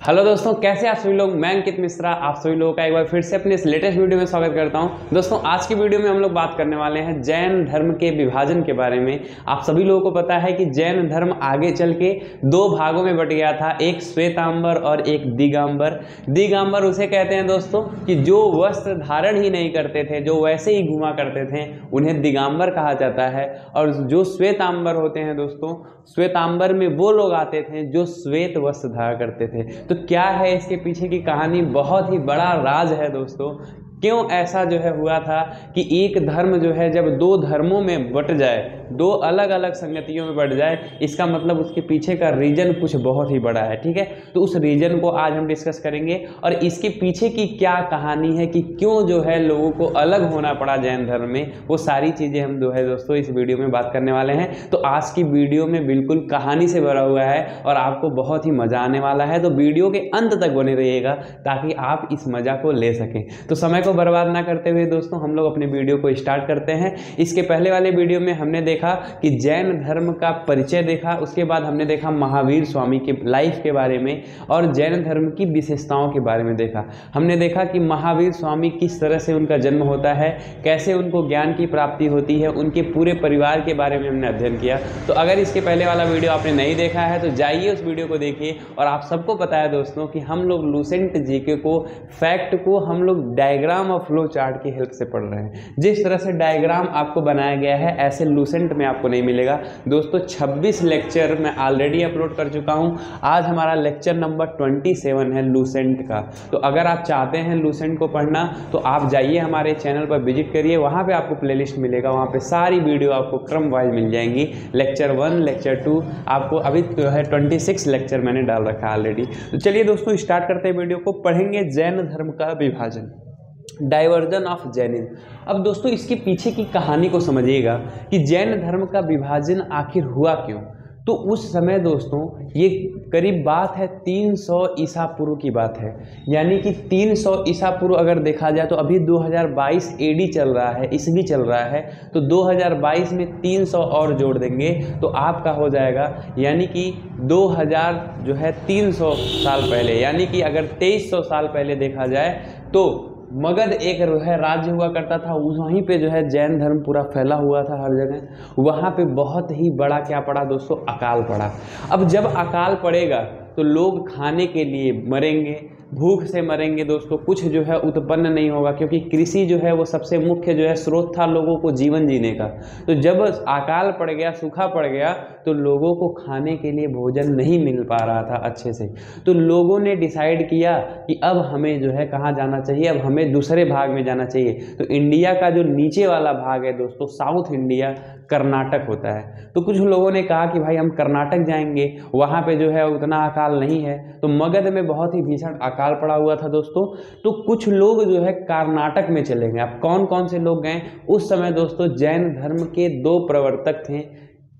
Hello दोस्तों, कैसे आप सभी लोग। मैं अंकित मिश्रा आप सभी लोगों का एक बार फिर से अपने इस लेटेस्ट वीडियो में स्वागत करता हूं। दोस्तों, आज की वीडियो में हम लोग बात करने वाले हैं जैन धर्म के विभाजन के बारे में। आप सभी लोगों को पता है कि जैन धर्म आगे चल के दो भागों में बट गया था, एक श्वेतांबर और एक दिगंबर। दिगंबर उसे कहते हैं दोस्तों कि जो वस्त्र धारण ही नहीं करते थे, जो वैसे ही घुमा करते थे, उन्हें दिगंबर कहा जाता है। और जो श्वेतांबर होते हैं दोस्तों, श्वेतांबर में वो लोग आते थे जो श्वेत वस्त्र धारण करते थे। तो क्या है इसके पीछे की कहानी, बहुत ही बड़ा राज है दोस्तों। क्यों ऐसा जो है हुआ था कि एक धर्म जो है जब दो धर्मों में बट जाए, दो अलग अलग संगतियों में बट जाए, इसका मतलब उसके पीछे का रीजन कुछ बहुत ही बड़ा है। ठीक है, तो उस रीजन को आज हम डिस्कस करेंगे और इसके पीछे की क्या कहानी है कि क्यों जो है लोगों को अलग होना पड़ा जैन धर्म में, वो सारी चीज़ें हम जो है दोस्तों इस वीडियो में बात करने वाले हैं। तो आज की वीडियो में बिल्कुल कहानी से भरा हुआ है और आपको बहुत ही मज़ा आने वाला है। तो वीडियो के अंत तक बने रहिएगा ताकि आप इस मज़ा को ले सकें। तो समय को बर्बाद ना करते हुए दोस्तों हम लोग अपने वीडियो को स्टार्ट करते हैं। इसके पहले वाले वीडियो में हमने देखा कि जैन धर्म का परिचय देखा, उसके बाद हमने देखा महावीर स्वामी के लाइफ के बारे में और जैन धर्म की विशेषताओं के बारे में देखा। हमने देखा कि महावीर स्वामी किस तरह से उनका जन्म होता है, कैसे उनको ज्ञान की प्राप्ति होती है, उनके पूरे परिवार के बारे में हमने अध्ययन किया। तो अगर इसके पहले वाला वीडियो आपने नहीं देखा है तो जाइए उस वीडियो को देखिए। और आप सबको पता है दोस्तों कि हम लोग लूसेंट जीके को, फैक्ट को हम लोग डायग्राम और फ्लो चार्ट की हेल्प से पढ़ रहे हैं। जिस तरह से डायग्राम आपको बनाया गया है ऐसे लूसेंट में आपको नहीं मिलेगा दोस्तों। 26 लेक्चर मैं ऑलरेडी अपलोड कर चुका हूं। आज हमारा लेक्चर नंबर 27 है लूसेंट का। तो अगर आप चाहते हैं लूसेंट को पढ़ना तो आप जाइए हमारे चैनल पर विजिट करिए, वहां पे आपको प्लेलिस्ट मिलेगा, वहां पे सारी वीडियो आपको क्रम वाइज मिल जाएंगी। लेक्चर 1, लेक्चर 2, आपको अभी जो है 26 लेक्चर मैंने डाल रखा है ऑलरेडी। तो चलिए दोस्तों स्टार्ट करते हैं वीडियो को। पढ़ेंगे जैन धर्म का विभाजन, डाइवर्जन ऑफ जैनिज्म। अब दोस्तों इसके पीछे की कहानी को समझिएगा कि जैन धर्म का विभाजन आखिर हुआ क्यों। तो उस समय दोस्तों ये करीब बात है 300 ईसा पूर्व की बात है, यानी कि 300 ईसा पूर्व अगर देखा जाए तो अभी 2022 एडी चल रहा है, ईस्वी चल रहा है। तो 2022 में 300 और जोड़ देंगे तो आपका हो जाएगा, यानी कि 2000 जो है 300 साल पहले, यानी कि अगर 2300 साल पहले देखा जाए तो मगध एक है राज्य हुआ करता था। वहीं पे जो है जैन धर्म पूरा फैला हुआ था हर जगह। वहाँ पे बहुत ही बड़ा क्या पड़ा दोस्तों, अकाल पड़ा। अब जब अकाल पड़ेगा तो लोग खाने के लिए मरेंगे, भूख से मरेंगे दोस्तों। कुछ जो है उत्पन्न नहीं होगा क्योंकि कृषि जो है वो सबसे मुख्य जो है स्रोत था लोगों को जीवन जीने का। तो जब अकाल पड़ गया, सूखा पड़ गया, तो लोगों को खाने के लिए भोजन नहीं मिल पा रहा था अच्छे से। तो लोगों ने डिसाइड किया कि अब हमें जो है कहाँ जाना चाहिए, अब हमें दूसरे भाग में जाना चाहिए। तो इंडिया का जो नीचे वाला भाग है दोस्तों, साउथ इंडिया, कर्नाटक होता है। तो कुछ लोगों ने कहा कि भाई हम कर्नाटक जाएंगे, वहाँ पे जो है उतना अकाल नहीं है। तो मगध में बहुत ही भीषण अकाल पड़ा हुआ था दोस्तों। तो कुछ लोग जो है कर्नाटक में चले गए। अब कौन कौन से लोग गए उस समय दोस्तों, जैन धर्म के 2 प्रवर्तक थे।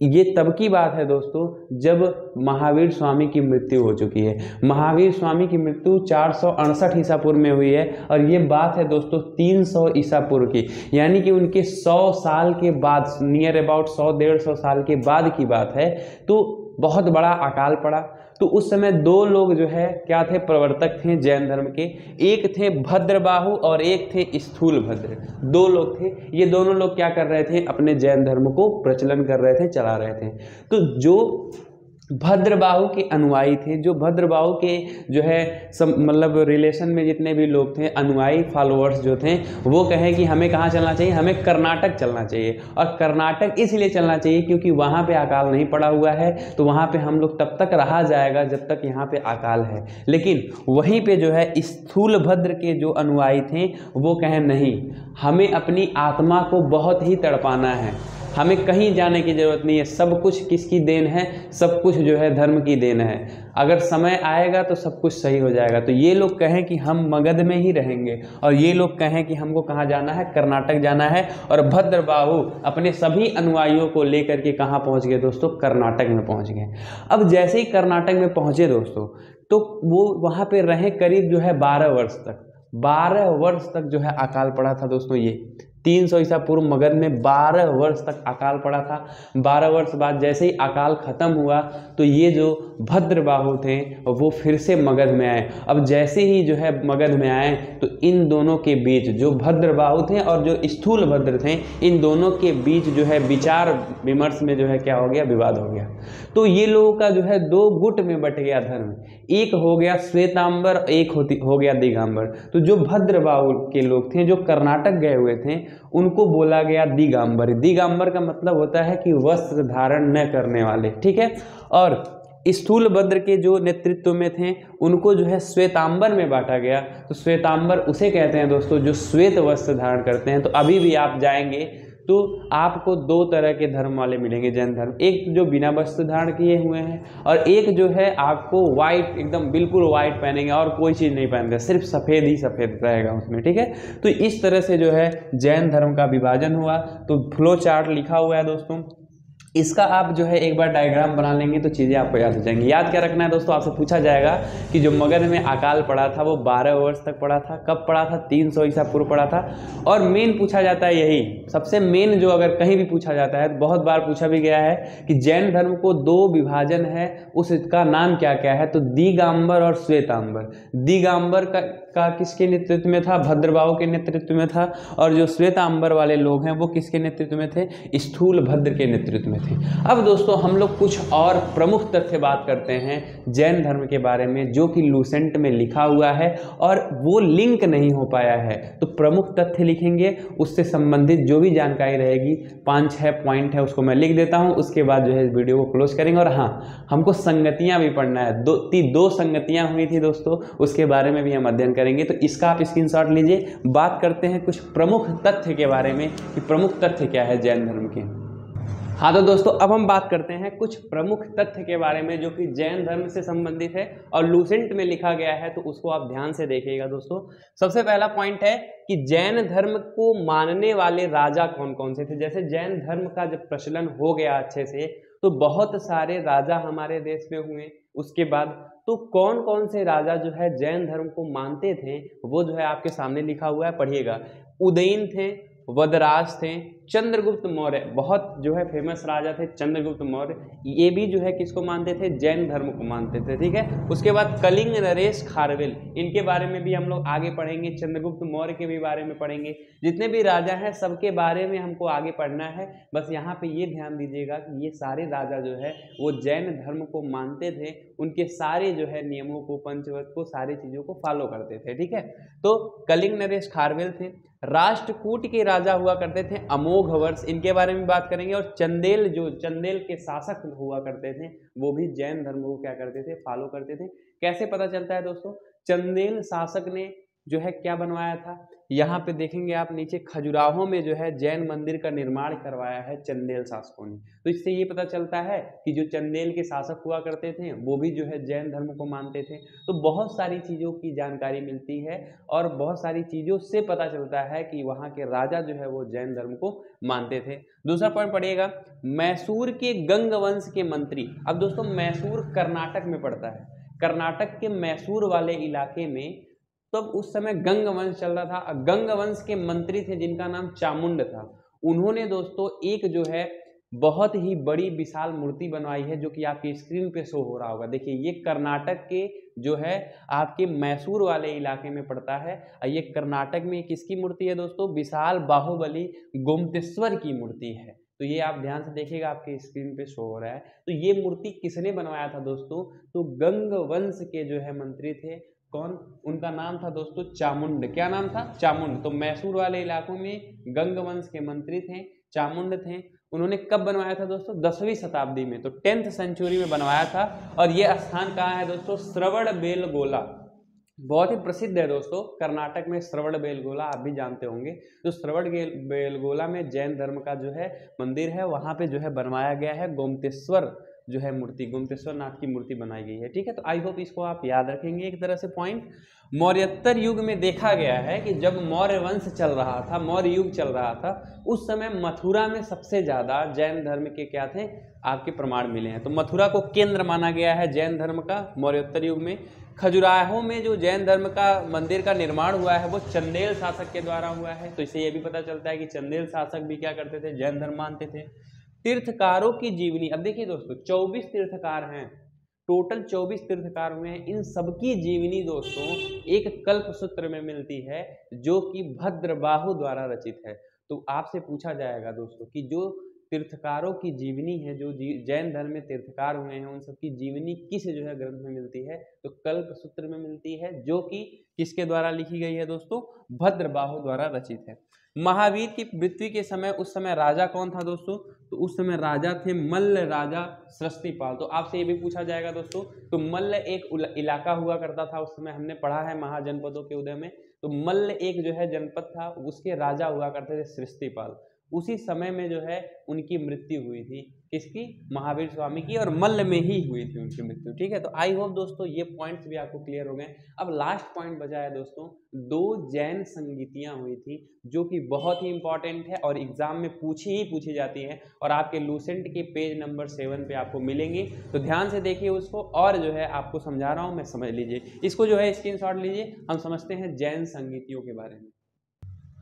ये तब की बात है दोस्तों जब महावीर स्वामी की मृत्यु हो चुकी है। महावीर स्वामी की मृत्यु 468 ईसा पूर्व में हुई है और ये बात है दोस्तों 300 ईसा पूर्व की, यानी कि उनके 100 साल के बाद, नियर अबाउट 100-150 साल के बाद की बात है। तो बहुत बड़ा अकाल पड़ा। तो उस समय 2 लोग जो है क्या थे, प्रवर्तक थे जैन धर्म के। एक थे भद्रबाहु और एक थे स्थूलभद्र। 2 लोग थे। ये दोनों लोग क्या कर रहे थे, अपने जैन धर्म को प्रचलन कर रहे थे, चला रहे थे। तो जो भद्रबाहु के अनुयायी थे, जो भद्रबाहु के जो है मतलब रिलेशन में जितने भी लोग थे, अनुयायी फॉलोअर्स जो थे, वो कहे कि हमें कहाँ चलना चाहिए, हमें कर्नाटक चलना चाहिए। और कर्नाटक इसलिए चलना चाहिए क्योंकि वहाँ पे अकाल नहीं पड़ा हुआ है, तो वहाँ पे हम लोग तब तक रहा जाएगा जब तक यहाँ पे अकाल है। लेकिन वहीं पे जो है स्थूलभद्र के जो अनुयायी थे वो कहें नहीं, हमें अपनी आत्मा को बहुत ही तड़पाना है, हमें कहीं जाने की ज़रूरत नहीं है, सब कुछ किसकी देन है, सब कुछ जो है धर्म की देन है, अगर समय आएगा तो सब कुछ सही हो जाएगा। तो ये लोग कहें कि हम मगध में ही रहेंगे और ये लोग कहें कि हमको कहाँ जाना है, कर्नाटक जाना है। और भद्रबाहु अपने सभी अनुयायियों को लेकर के कहाँ पहुँच गए दोस्तों, कर्नाटक में पहुँच गए। अब जैसे ही कर्नाटक में पहुँचे दोस्तों तो वो वहाँ पर रहे करीब जो है 12 वर्ष तक। 12 वर्ष तक जो है अकाल पड़ा था दोस्तों। ये 300 ईसा पूर्व मगध में 12 वर्ष तक अकाल पड़ा था। 12 वर्ष बाद जैसे ही अकाल खत्म हुआ तो ये जो भद्रबाहु थे वो फिर से मगध में आए। अब जैसे ही जो है मगध में आए तो इन दोनों के बीच, जो भद्रबाहु थे और जो स्थूल भद्र थे, इन दोनों के बीच जो है विचार विमर्श में जो है क्या हो गया, विवाद हो गया। तो ये लोगों का जो है 2 गुट में बट गया धर्म, एक हो गया श्वेतांबर, एक हो गया दिगंबर। तो जो भद्रबाहु के लोग थे जो कर्नाटक गए हुए थे उनको बोला गया दिगंबर। दिगंबर का मतलब होता है कि वस्त्र धारण न करने वाले, ठीक है। और स्थूल भद्र के जो नेतृत्व में थे उनको जो है श्वेतांबर में बांटा गया। तो श्वेतांबर उसे कहते हैं दोस्तों जो श्वेत वस्त्र धारण करते हैं। तो अभी भी आप जाएंगे तो आपको 2 तरह के धर्म वाले मिलेंगे जैन धर्म, एक जो बिना वस्त्र धारण किए हुए हैं और एक जो है आपको वाइट, एकदम बिल्कुल वाइट पहनेंगे और कोई चीज़ नहीं पहनते, सिर्फ सफ़ेद ही सफ़ेद रहेगा उसमें, ठीक है। तो इस तरह से जो है जैन धर्म का विभाजन हुआ। तो फ्लो चार्ट लिखा हुआ है दोस्तों, इसका आप जो है एक बार डायग्राम बना लेंगे तो चीज़ें आपको याद हो जाएंगी। याद क्या रखना है दोस्तों, आपसे पूछा जाएगा कि जो मगध में अकाल पड़ा था वो 12 वर्ष तक पड़ा था। कब पड़ा था? 300 ईसा पूर्व पड़ा था। और मेन पूछा जाता है यही, सबसे मेन जो अगर कहीं भी पूछा जाता है, बहुत बार पूछा भी गया है कि जैन धर्म को 2 विभाजन है, उसका नाम क्या क्या है? तो दिगंबर और श्वेतांबर। दिगंबर का किसके नेतृत्व में था? भद्रबाहु के नेतृत्व में था। और जो श्वेतांबर वाले लोग हैं वो किसके नेतृत्व में थे? स्थूल भद्र के नेतृत्व में थे। अब दोस्तों हम लोग कुछ और प्रमुख तथ्य बात करते हैं जैन धर्म के बारे में जो कि लूसेंट में लिखा हुआ है और वो लिंक नहीं हो पाया है। तो प्रमुख तथ्य लिखेंगे, उससे संबंधित जो भी जानकारी रहेगी 5-6 पॉइंट है उसको मैं लिख देता हूं, उसके बाद जो है इस वीडियो को क्लोज करेंगे। और हाँ, हमको संगतियां भी पढ़ना है, 2 संगतियां हुई थी दोस्तों, उसके बारे में भी हम अध्ययन करेंगे। तो इसका आप स्क्रीनशॉट लीजिए। बात करते हैं कुछ प्रमुख तथ्य के बारे में कि प्रमुख तथ्य क्या है जैन धर्म के। हाँ तो दोस्तों अब हम बात करते हैं कुछ प्रमुख तथ्य के बारे में जो कि जैन धर्म से संबंधित है और लूसेंट में लिखा गया है, तो उसको आप ध्यान से देखिएगा दोस्तों। सबसे पहला पॉइंट है कि जैन धर्म को मानने वाले राजा कौन कौन से थे। जैसे जैन धर्म का जब प्रचलन हो गया अच्छे से तो बहुत सारे राजा हमारे देश में हुए। उसके बाद तो कौन कौन से राजा जो है जैन धर्म को मानते थे वो जो है आपके सामने लिखा हुआ है, पढ़िएगा। उदयन थे, वदराज थे, चंद्रगुप्त मौर्य, बहुत जो है फेमस राजा थे चंद्रगुप्त मौर्य, ये भी जो है किसको मानते थे? जैन धर्म को मानते थे, ठीक है। उसके बाद कलिंग नरेश खारवेल, इनके बारे में भी हम लोग आगे पढ़ेंगे। चंद्रगुप्त मौर्य के भी बारे में पढ़ेंगे। जितने भी राजा हैं सबके बारे में हमको आगे पढ़ना है। बस यहाँ पे ये ध्यान दीजिएगा कि ये सारे राजा जो है वो जैन धर्म को मानते थे, उनके सारे जो है नियमों को, पंचवत को, सारी चीज़ों को फॉलो करते थे, ठीक है। तो कलिंग नरेश खारवेल थे। राष्ट्रकूट के राजा हुआ करते थे अमोघ वर्ष, इनके बारे में बात करेंगे। और चंदेल, जो चंदेल के शासक हुआ करते थे वो भी जैन धर्म को क्या करते थे? फॉलो करते थे। कैसे पता चलता है दोस्तों? चंदेल शासक ने जो है क्या बनवाया था, यहाँ पे देखेंगे आप नीचे, खजुराहो में जो है जैन मंदिर का निर्माण करवाया है चंदेल शासकों ने। तो इससे ये पता चलता है कि जो चंदेल के शासक हुआ करते थे वो भी जो है जैन धर्म को मानते थे। तो बहुत सारी चीज़ों की जानकारी मिलती है और बहुत सारी चीज़ों से पता चलता है कि वहाँ के राजा जो है वो जैन धर्म को मानते थे। दूसरा पॉइंट पढ़िएगा, मैसूर के गंग वंश के मंत्री। अब दोस्तों मैसूर कर्नाटक में पड़ता है। कर्नाटक के मैसूर वाले इलाके में तब उस समय गंग वंश चल रहा था। गंग वंश के मंत्री थे जिनका नाम चामुंड था। उन्होंने दोस्तों एक जो है बहुत ही बड़ी विशाल मूर्ति बनवाई है जो कि आपकी स्क्रीन पे शो हो रहा होगा। देखिए ये कर्नाटक के जो है आपके मैसूर वाले इलाके में पड़ता है। ये कर्नाटक में किसकी मूर्ति है दोस्तों? विशाल बाहुबली गोमतेश्वर की मूर्ति है। तो ये आप ध्यान से देखिएगा, आपके स्क्रीन पे शो हो रहा है। तो ये मूर्ति किसने बनवाया था दोस्तों? तो गंग वंश के जो है मंत्री थे। कौन? उनका नाम था दोस्तों चामुंड। क्या नाम था? चामुंड। तो मैसूर वाले इलाकों में गंग वंश के मंत्री थे, चामुंड थे। उन्होंने कब बनवाया था दोस्तों? 10वीं शताब्दी में, तो 10th सेंचुरी में बनवाया था। और ये स्थान कहाँ है दोस्तों? श्रवणबेलगोला, बहुत ही प्रसिद्ध है दोस्तों कर्नाटक में श्रवणबेलगोला, आप भी जानते होंगे। तो श्रवणबेलगोला में जैन धर्म का जो है मंदिर है, वहाँ पे जो है बनवाया गया है गोमतेश्वर जो है मूर्ति, गोमतेश्वर नाथ की मूर्ति बनाई गई है, ठीक है। तो आई होप इसको आप याद रखेंगे एक तरह से पॉइंट। मौर्योत्तर युग में देखा गया है कि जब मौर्य वंश चल रहा था, मौर्य युग चल रहा था, उस समय मथुरा में सबसे ज़्यादा जैन धर्म के क्या थे? आपके प्रमाण मिले हैं। तो मथुरा को केंद्र माना गया है जैन धर्म का मौर्योत्तर युग में। खजुराहो में जो जैन धर्म का मंदिर का निर्माण हुआ है वो चंदेल शासक के द्वारा हुआ है। तो इससे ये भी पता चलता है कि चंदेल शासक भी क्या करते थे, जैन धर्म मानते थे। तीर्थकारों की जीवनी, अब देखिए दोस्तों 24 तीर्थकार हैं, टोटल 24 तीर्थकार हुए हैं। इन सबकी जीवनी दोस्तों एक कल्प सूत्र में मिलती है जो कि भद्रबाहु द्वारा रचित है। तो आपसे पूछा जाएगा दोस्तों कि जो तीर्थकारों की जीवनी है, जो जैन धर्म में तीर्थकार हुए हैं, उन सबकी जीवनी किस जो है ग्रंथ में मिलती है, तो कल्प सूत्र में मिलती है, जो कि किसके द्वारा लिखी गई है दोस्तों, भद्रबाहु द्वारा रचित है। महावीर की मृत्यु के समय, उस समय राजा कौन था दोस्तों, तो उस समय राजा थे मल्ल राजा सृष्टिपाल। तो आपसे ये भी पूछा जाएगा दोस्तों, तो मल्ल एक इलाका हुआ करता था उस समय, हमने पढ़ा है महाजनपदों के उदय में। तो मल्ल एक जो है जनपद था, उसके राजा हुआ करते थे सृष्टिपाल। उसी समय में जो है उनकी मृत्यु हुई थी, किसकी, महावीर स्वामी की, और मल्ल में ही हुई थी उनकी मृत्यु। ठीक है, तो आई होप दोस्तों ये पॉइंट्स भी आपको क्लियर हो गए। अब लास्ट पॉइंट बचा है दोस्तों, 2 जैन संगीतियां हुई थी जो कि बहुत ही इंपॉर्टेंट है और एग्जाम में पूछी जाती है, और आपके लूसेंट के पेज नंबर 7 पे आपको मिलेंगी। तो ध्यान से देखिए उसको, और जो है आपको समझा रहा हूँ मैं, समझ लीजिए इसको, जो है स्क्रीनशॉट लीजिए। हम समझते हैं जैन संगीतियों के बारे में।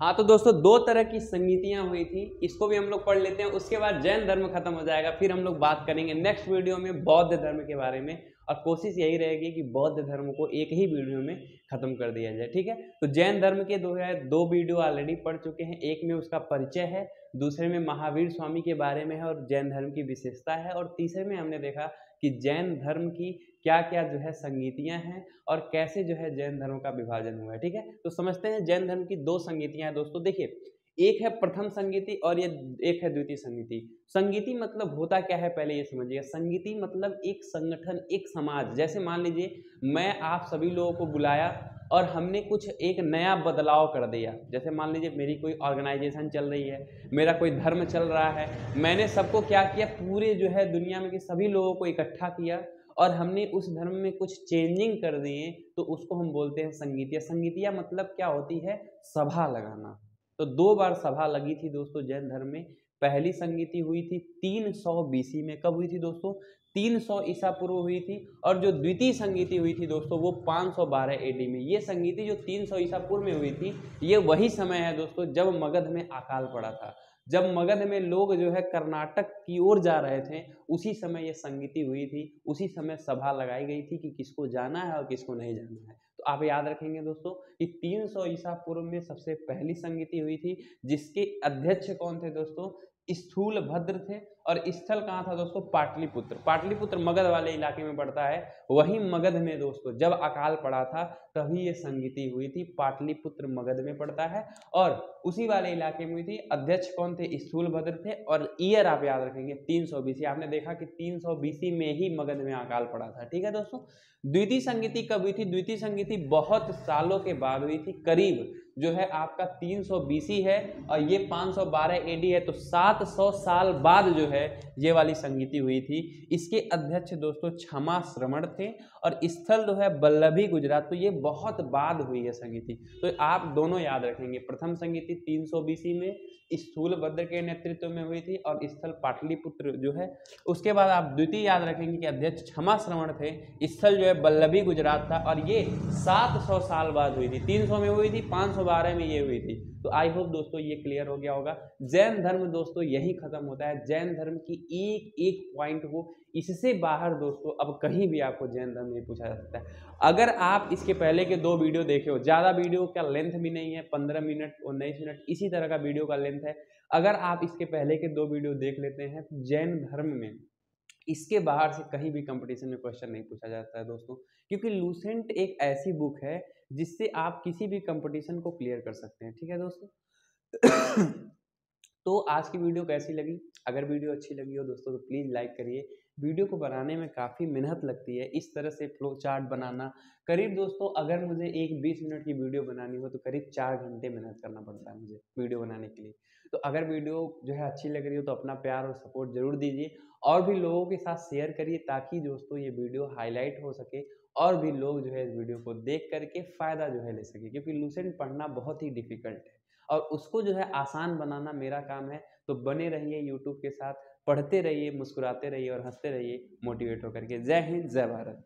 हाँ तो दोस्तों 2 तरह की संगीतियां हुई थी, इसको भी हम लोग पढ़ लेते हैं, उसके बाद जैन धर्म खत्म हो जाएगा। फिर हम लोग बात करेंगे नेक्स्ट वीडियो में बौद्ध धर्म के बारे में, और कोशिश यही रहेगी कि बौद्ध धर्म को एक ही वीडियो में खत्म कर दिया जाए। ठीक है, तो जैन धर्म के 2 वीडियो ऑलरेडी पढ़ चुके हैं, एक में उसका परिचय है, दूसरे में महावीर स्वामी के बारे में है और जैन धर्म की विशेषता है, और तीसरे में हमने देखा कि जैन धर्म की क्या क्या जो है संगीतियां हैं और कैसे जो है जैन धर्म का विभाजन हुआ है। ठीक है, तो समझते हैं जैन धर्म की 2 संगीतियां हैं दोस्तों। देखिए, एक है प्रथम संगीति और ये एक है द्वितीय संगीति। संगीति मतलब होता क्या है, पहले ये समझिए। संगीति मतलब एक संगठन, एक समाज। जैसे मान लीजिए मैं आप सभी लोगों को बुलाया और हमने कुछ एक नया बदलाव कर दिया। जैसे मान लीजिए मेरी कोई ऑर्गेनाइजेशन चल रही है, मेरा कोई धर्म चल रहा है, मैंने सबको क्या किया, पूरे जो है दुनिया में के सभी लोगों को इकट्ठा किया और हमने उस धर्म में कुछ चेंजिंग कर दिए, तो उसको हम बोलते हैं संगीतिया। संगीतिया मतलब क्या होती है, सभा लगाना। तो 2 बार सभा लगी थी दोस्तों जैन धर्म में। पहली संगीति हुई थी 300 बीसी में। कब हुई थी दोस्तों, 300 ईसा पूर्व हुई थी। और जो द्वितीय संगीति हुई थी दोस्तों वो 512 एडी में। ये संगीति जो 300 ईसा पूर्व में हुई थी, ये वही समय है दोस्तों जब मगध में अकाल पड़ा था। जब मगध में लोग जो है कर्नाटक की ओर जा रहे थे, उसी समय ये संगीति हुई थी, उसी समय सभा लगाई गई थी कि किसको जाना है और किसको नहीं जाना है। तो आप याद रखेंगे दोस्तों कि 300 ईसा पूर्व में सबसे पहली संगीति हुई थी, जिसके अध्यक्ष कौन थे दोस्तों, स्थूल भद्र थे। और स्थल कहाँ था दोस्तों, पाटलिपुत्र। पाटलिपुत्र मगध वाले इलाके में पड़ता है। वही मगध में दोस्तों जब अकाल पड़ा था तभी ये संगीति हुई थी। पाटलिपुत्र मगध में पड़ता है और उसी वाले इलाके में हुई थी। अध्यक्ष कौन थे, स्थूल भद्र थे। और ईयर आप याद रखेंगे 300 बीसी। आपने देखा कि 300 बीसी में ही मगध में अकाल पड़ा था। ठीक है दोस्तों, द्वितीय संगीति कब हुई थी, द्वितीय संगीति बहुत सालों के बाद हुई थी। करीब जो है आपका 300 बीसी है और ये 512 एडी है, तो 700 साल बाद जो है ये वाली संगीति हुई थी। इसके अध्यक्ष दोस्तों क्षमा श्रवण थे और स्थल जो है बल्लभी गुजरात। तो ये बहुत बाद हुई है संगीति। तो आप दोनों याद रखेंगे, प्रथम संगीति 300 बीसी में स्थूल भद्र के नेतृत्व में हुई थी और स्थल पाटलिपुत्र जो है। उसके बाद आप द्वितीय याद रखेंगे कि अध्यक्ष क्षमा श्रवण थे, स्थल जो है बल्लभी गुजरात था और ये 700 साल बाद हुई थी। 300 में हुई थी, 512 में ये हुई थी। तो आई होप दोस्तों ये क्लियर हो गया होगा। जैन धर्म दोस्तों यही खत्म होता है। जैन धर्म की एक एक पॉइंट को, इससे बाहर दोस्तों अब कहीं भी आपको जैन धर्म नहीं पूछा जा सकता है। अगर आप इसके पहले के 2 वीडियो देखे हो, ज़्यादा वीडियो का लेंथ भी नहीं है, 15 मिनट और 19 मिनट इसी तरह का वीडियो का लेंथ है। अगर आप इसके पहले के 2 वीडियो देख लेते हैं तो जैन धर्म में इसके बाहर से कहीं भी कंपटीशन में क्वेश्चन नहीं पूछा जाता है दोस्तों, क्योंकि लूसेंट एक ऐसी बुक है जिससे आप किसी भी कंपटीशन को क्लियर कर सकते हैं। ठीक है दोस्तों तो आज की वीडियो कैसी लगी, अगर वीडियो अच्छी लगी हो दोस्तों तो प्लीज़ लाइक करिए। वीडियो को बनाने में काफ़ी मेहनत लगती है, इस तरह से फ्लो चार्ट बनाना। करीब दोस्तों अगर मुझे एक 20 मिनट की वीडियो बनानी हो तो करीब 4 घंटे मेहनत करना पड़ता है मुझे वीडियो बनाने के लिए। तो अगर वीडियो जो है अच्छी लग रही हो तो अपना प्यार और सपोर्ट जरूर दीजिए और भी लोगों के साथ शेयर करिए, ताकि दोस्तों ये वीडियो हाईलाइट हो सके और भी लोग जो है इस वीडियो को देख करके फ़ायदा जो है ले सके। क्योंकि लूसेंट पढ़ना बहुत ही डिफिकल्ट है और उसको जो है आसान बनाना मेरा काम है। तो बने रहिए यूट्यूब के साथ, पढ़ते रहिए, मुस्कुराते रहिए और हंसते रहिए मोटिवेट होकर के। जय हिंद, जय भारत।